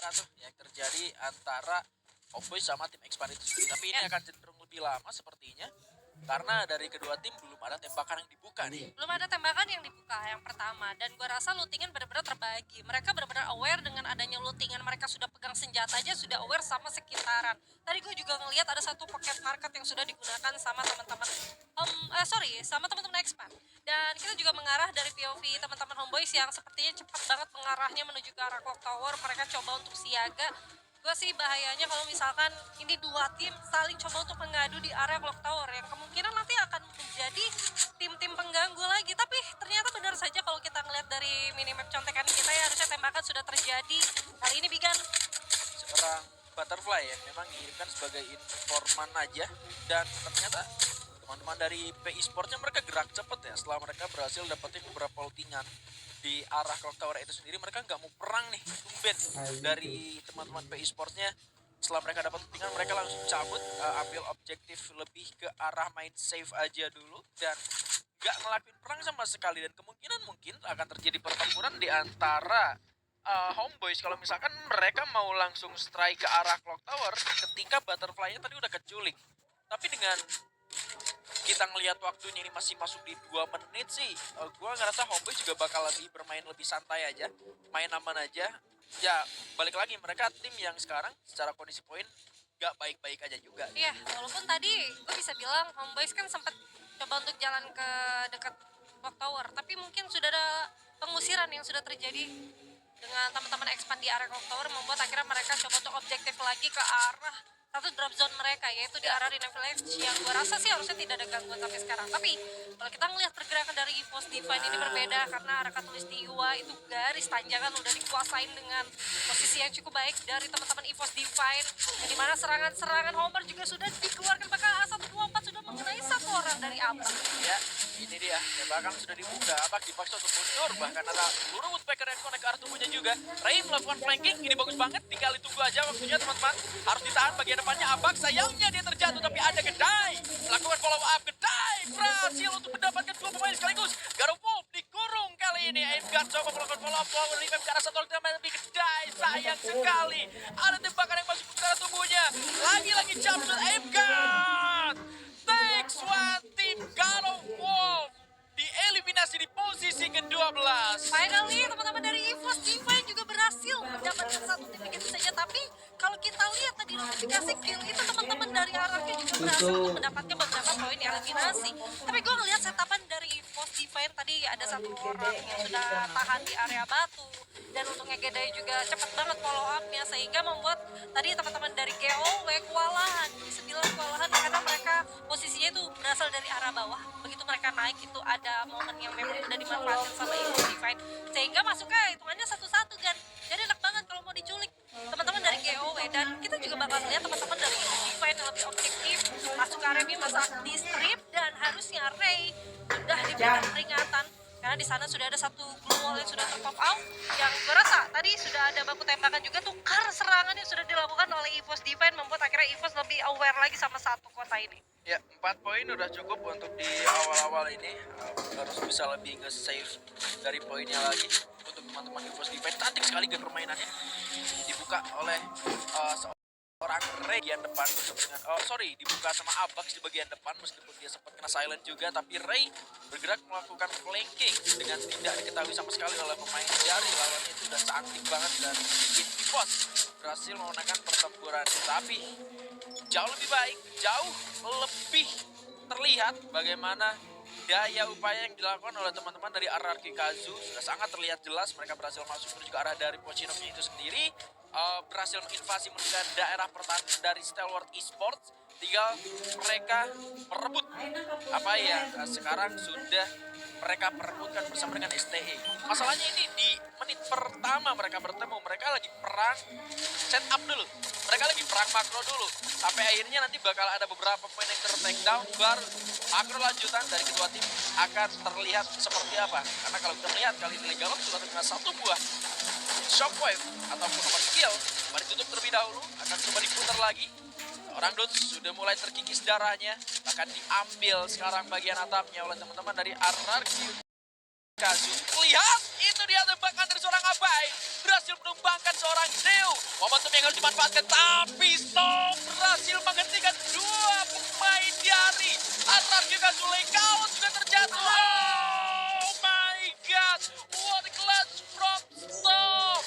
antara tuh yang terjadi antara Homeboy sama tim Expand itu sendiri. Tapi ini akan cenderung lebih lama sepertinya. Karena dari kedua tim belum ada tembakan yang dibuka nih. Belum ada tembakan yang dibuka yang pertama, dan gue rasa lootingan benar-benar terbagi. Mereka benar-benar aware dengan adanya lootingan, mereka sudah pegang senjata aja, sudah aware sama sekitaran. Tadi gue juga ngelihat ada satu pocket market yang sudah digunakan sama teman-teman sama teman-teman Expand. Dan kita juga mengarah dari POV teman-teman Homeboys yang sepertinya cepat banget mengarahnya menuju ke arah Clock Tower. Mereka coba untuk siaga. Gue sih bahayanya kalau misalkan ini dua tim saling coba untuk mengadu di area Clock Tower yang kemungkinan nanti akan menjadi tim-tim pengganggu lagi. Tapi ternyata benar saja kalau kita ngeliat dari minimap contekan kita ya, harusnya tembakan sudah terjadi. Kali ini Bigan Seorang Butterfly ya memang dikirimkan sebagai informan aja, dan ternyata teman-teman dari PI Sportnya mereka gerak cepet ya setelah mereka berhasil dapetin beberapa lootingan di arah Clock Tower itu sendiri. Mereka nggak mau perang nih, tumben dari teman-teman PI Sportnya. Setelah mereka dapat lootingan, mereka langsung cabut, ambil objektif lebih ke arah main safe aja dulu dan nggak ngelakuin perang sama sekali. Dan kemungkinan mungkin akan terjadi pertempuran di antara Homeboys kalau misalkan mereka mau langsung strike ke arah Clock Tower ketika Butterfly-nya tadi udah keculik. Tapi dengan kita ngelihat waktunya ini masih masuk di 2 menit sih, gue ngerasa Homeboys juga bakal bermain lebih santai aja, main aman aja. Ya balik lagi, mereka tim yang sekarang secara kondisi poin gak baik-baik aja juga. iya, walaupun tadi gue bisa bilang Homeboys kan sempat coba untuk jalan ke dekat Clock Tower, tapi mungkin sudah ada pengusiran yang sudah terjadi dengan teman-teman Expand di area Clock Tower, membuat akhirnya mereka coba untuk objektif lagi ke arah satu drop zone mereka, yaitu di arah Rina Village, yang gue rasa sih harusnya tidak ada gangguan sampai sekarang. Tapi kalau kita ngelihat pergerakan dari EVOS Divine ini berbeda, karena arah Katulistiwa itu garis tanjakan udah dikuasain dengan posisi yang cukup baik dari teman-teman EVOS Divine, yang dimana serangan-serangan Homer juga sudah dikeluarkan, bahkan A124 sudah mengenai satu orang dari Abang. Ya, ini dia. Tembakan sudah dibuka. Abak dipaksa untuk mundur. Bahkan ada peluru Woodpecker yang connect ke arah tubuhnya juga. Ray melakukan flanking. Ini bagus banget. Tinggal ditunggu aja waktunya teman-teman. Harus ditahan bagian depannya Abak. Sayangnya dia terjatuh. Tapi ada Kedai. Melakukan follow up. Kedai berhasil untuk mendapatkan 2 pemain sekaligus. Garo Wolf dikurung kali ini. Aimguard coba melakukan follow up. Power revamp ke arah satu orang tapi Kedai. Sayang sekali. Ada tembakan yang masuk ke arah tubuhnya. Lagi-lagi jump shot Aimguard. Takes one team Garo Wolf dieliminasi di posisi ke-12. Finally teman-teman dari EVOS Divine juga berhasil mendapatkan satu tim begitu saja. Tapi kalau kita lihat tadi notifikasi kill itu, teman-teman dari Araki juga berhasil untuk mendapatkan beberapa poin eliminasi. Tapi gue ngelihat setapan dari EVOS Divine tadi ada satu orang yang sudah tahan di area batu, dan untuk Ngegedai juga cepat banget follow up-nya, sehingga membuat tadi teman-teman dari GOW kewalahan, bisa bilang kewalahan karena mereka posisinya itu berasal dari arah bawah. Begitu mereka naik itu ada momen yang memang udah dimanfaatin sama EVOS Divine, sehingga masuknya hitungannya satu-satu kan. Jadi enak banget kalau mau diculik teman-teman dari GOW. Dan kita juga bakal lihat teman-teman dari EVOS Divine yang lebih objektif masuk ke area masa di strip, dan harusnya Ray sudah diberikan peringatan karena di sana sudah ada satu blue wall yang sudah terpop out, yang gue rasa tadi sudah ada baku tembakan juga, tukar serangan yang sudah dilakukan oleh EVOS Divine, membuat akhirnya EVOS lebih aware lagi sama satu kota ini. Ya, 4 poin udah cukup untuk di awal-awal ini. Harus bisa lebih nge-save dari poinnya lagi. Untuk teman-teman EVOS Divine, cantik sekali game permainannya. Dibuka oleh seorang Ray di bagian depan dengan dibuka sama Abax di bagian depan, meskipun dia sempat kena silent juga, tapi Ray bergerak melakukan flanking dengan tidak diketahui sama sekali oleh pemain dari lawannya. Itu udah cantik banget dan bikin EVOS berhasil memenangkan pertempuran. Tapi jauh lebih baik, jauh lebih terlihat bagaimana daya upaya yang dilakukan oleh teman-teman dari RRQ Kazu. Sudah sangat terlihat jelas mereka berhasil masuk menuju ke arah dari Pochinovnya itu sendiri, berhasil menginvasi menuju ke daerah pertahanan dari Stalwart Esports. Tinggal mereka merebut apa yang sekarang sudah mereka perebutkan bersama dengan STE. Masalahnya ini di menit pertama mereka bertemu, mereka lagi perang setup dulu, mereka lagi perang makro dulu, sampai akhirnya nanti bakal ada beberapa pemain yang ter-take down, baru makro lanjutan dari kedua tim akan terlihat seperti apa. Karena kalau kita melihat kali ini Legalop sudah terkena satu buah shockwave ataupun nomor skill, mari tutup terlebih dahulu, akan coba diputar lagi. Orang Dots sudah mulai terkikis darahnya, akan diambil sekarang bagian atapnya oleh teman-teman dari RRQ Kazu. Lihat, itu dia tembakan dari seorang Abai, berhasil menumbangkan seorang Neo. dimanfaatkan, tapi Storm berhasil menghentikan dua pemain dari Anarchy Kazule. Gawat juga terjatuh. Oh my god, what a clutch from Storm.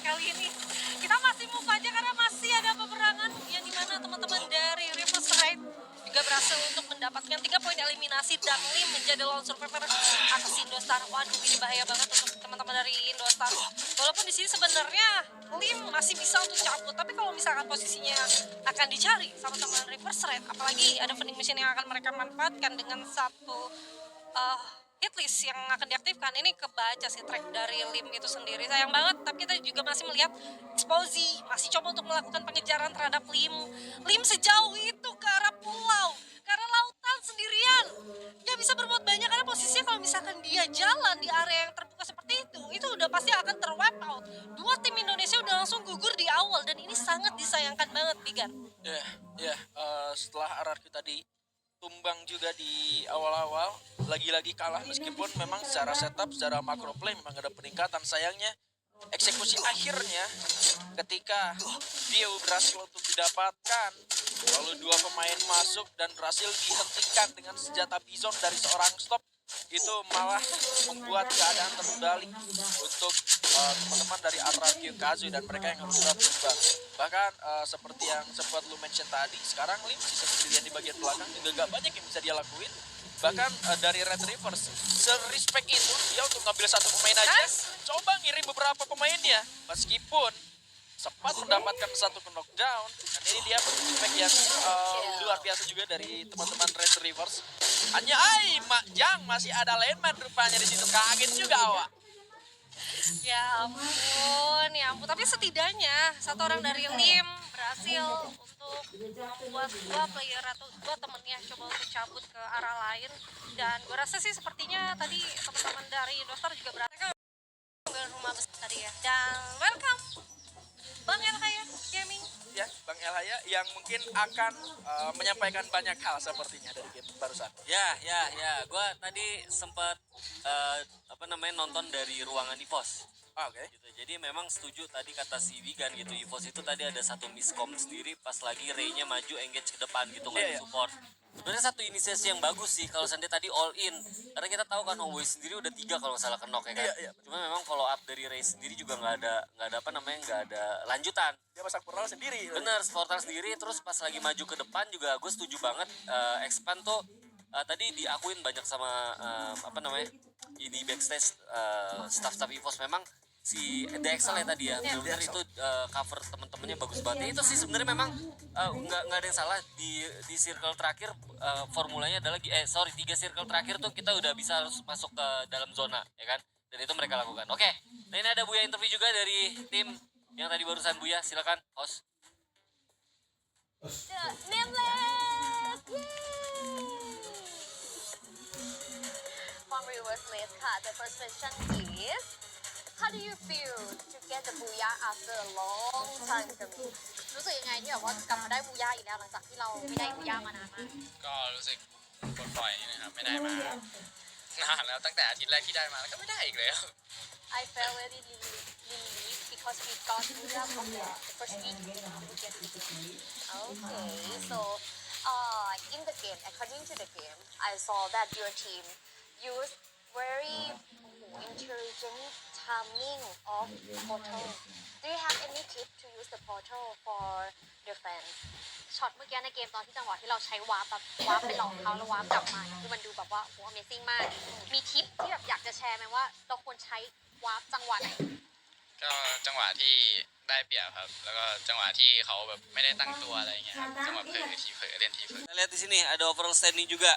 Kali ini kita masih move aja karena masih ada peperangan yang dimana teman-teman dari Reverse Raid juga berhasil untuk mendapatkan 3 poin eliminasi dan Lim menjadi lone survivor atas Indostar. Waduh, ini bahaya banget untuk teman-teman dari Indostar. Walaupun di sini sebenarnya Lim masih bisa untuk cabut, tapi kalau misalkan posisinya akan dicari sama teman Reverse Raid, apalagi ada vending machine yang akan mereka manfaatkan dengan satu hitlist yang akan diaktifkan, ini kebaca sih track dari Lim itu sendiri. Sayang banget, tapi kita juga masih melihat Exposy masih coba untuk melakukan pengejaran terhadap Lim. Lim sejauh itu ke arah pulau, ke arah lautan sendirian. Dia bisa berbuat banyak karena posisinya kalau misalkan dia jalan di area yang terbuka seperti itu udah pasti akan terwipe out. Dua tim Indonesia udah langsung gugur di awal dan ini sangat disayangkan banget, Bigan. Setelah RRQ tadi tumbang juga di awal-awal, lagi-lagi kalah meskipun memang secara setup, secara macro play memang ada peningkatan. Sayangnya eksekusi akhirnya ketika Dio berhasil untuk didapatkan, lalu dua pemain masuk dan berhasil dihentikan dengan senjata Bison dari seorang stop, itu malah membuat keadaan terbalik untuk teman-teman dari Anarchy Kazue dan mereka yang harus tetap tumbang. Bahkan seperti yang sempat lu mention tadi, sekarang Lim bisa sendirian di bagian belakang, juga gak banyak yang bisa dia lakuin. Bahkan dari Red Rivers, se-respect itu dia untuk ngambil satu pemain aja, coba ngirim beberapa pemainnya, meskipun sempat mendapatkan satu knockdown. Dan ini dia respect yang luar biasa juga dari teman-teman Red Rivers. Hanya Mak Jang masih ada landman rupanya di situ, kaget juga awak. Ya ampun, ya ampun. Tapi setidaknya satu orang dari Lim berhasil untuk membuat dua player atau dua temennya coba untuk cabut ke arah lain. Dan gue rasa sih sepertinya tadi teman-teman dari Indostar juga berhasil ke rumah besar tadi ya. Dan welcome Bang Elhaya Gaming. Ya, Bang Elhaya yang mungkin akan menyampaikan banyak hal sepertinya dari game barusan. Ya, gue tadi sempat nonton dari ruangan EVOS. Oke. Gitu. Jadi memang setuju tadi kata si Wigan gitu, EVOS itu tadi ada satu miskom sendiri pas lagi Ray-nya maju engage ke depan gitu, nggak Iya. support. Sebenarnya satu inisiasi yang bagus sih kalau Sandi tadi all in, karena kita tahu kan Homeboy sendiri udah 3 kalau nggak salah ke knock ya kan. Iya. Cuma memang follow up dari Ray sendiri juga nggak ada lanjutan. Dia pasang portal sendiri. Bener, portal sendiri. Terus pas lagi maju ke depan juga gue setuju banget. Expand tuh tadi diakuin banyak sama di backstage staff EVOS, memang si DXL ya tadi ya, benar itu cover temen-temennya bagus banget. Itu sih sebenarnya memang nggak ada yang salah di circle terakhir. Formulanya adalah 3 circle terakhir tuh kita udah bisa harus masuk ke dalam zona ya kan, dan itu mereka lakukan. Oke, nah ini ada Buya interview juga dari tim yang tadi barusan. Buya silakan host. Nameless! From Reverse Raid, the first question is, how do you feel to get the booyah after a long time coming? รู้สึกยังไงที่แบบว่ากลับมาได้บูย่าอีกแล้วหลังจากที่เราไม่ได้บูย่ามานานมาก ก็รู้สึกปลดปล่อยนี่นะครับไม่ได้มานานแล้วตั้งแต่อาทิตย์แรกที่ได้มาแล้วก็ไม่ได้อีกแล้ว I felt very relieved because we got booyah from the first week we get it. Okay, so in the game, according to the game, I saw that your team used very intelligent timing of portal. Do you have any tip to use the portal for defense? ช็อตเมื่อกี้ในเกมตอนที่จังหวะที่เราใช้วาร์ปไปหลอกเขาแล้ววาร์ปกลับมาคือมันดูแบบว่าโห Amazing มาก มีทิปที่แบบอยากจะแชร์ไหมว่าเราควรใช้วาร์ปจังหวะไหน ก็จังหวะที่ได้เปรียบครับแล้วก็จังหวะที่เขาแบบไม่ได้ตั้งตัวอะไรอย่างเงี้ยครับจังหวะเผลอทีเผลอเล่นทีเผลอ Kita lihat di sini ada overall standing juga.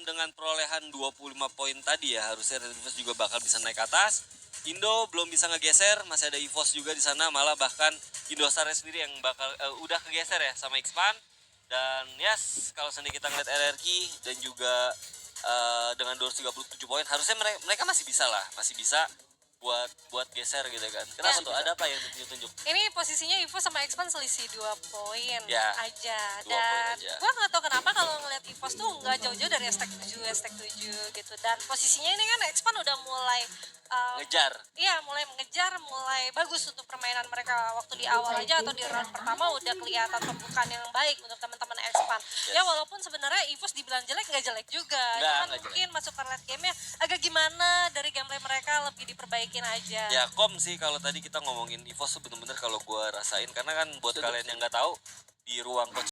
Dengan perolehan 25 poin tadi ya, harusnya Red Rivers juga bakal bisa naik ke atas. Indo belum bisa ngegeser, masih ada EVOS juga di sana, malah bahkan Indostar sendiri yang bakal udah kegeser ya sama Expand. Dan yes, kalau sendiri kita ngeliat RRQ dan juga dengan 237 poin, harusnya mereka masih bisa lah, masih bisa buat geser gitu kan. Kenapa tuh? Ada apa yang ditunjuk? Ini posisinya Evo sama Expan selisih 2 poin Ya, aja. 2 poin Dan aja. gua nggak tahu kenapa kalau ngeliat Evos tuh nggak jauh-jauh dari stack 7 gitu. Dan posisinya ini kan Expan udah mulai Ngejar. iya mulai mengejar, mulai bagus untuk permainan mereka waktu di awal aja atau di round pertama udah kelihatan pembukaan yang baik untuk teman-teman Expan. Ya walaupun sebenarnya Evos dibilang jelek nggak jelek juga, cuman nggak jelek. mungkin masuk ke late game-nya agak gimana dari gameplay mereka lebih diperbaikin aja. Ya sih kalau tadi kita ngomongin EVOS tuh bener-bener kalau gua rasain karena kan buat Setuju. kalian yang nggak tahu di ruang coach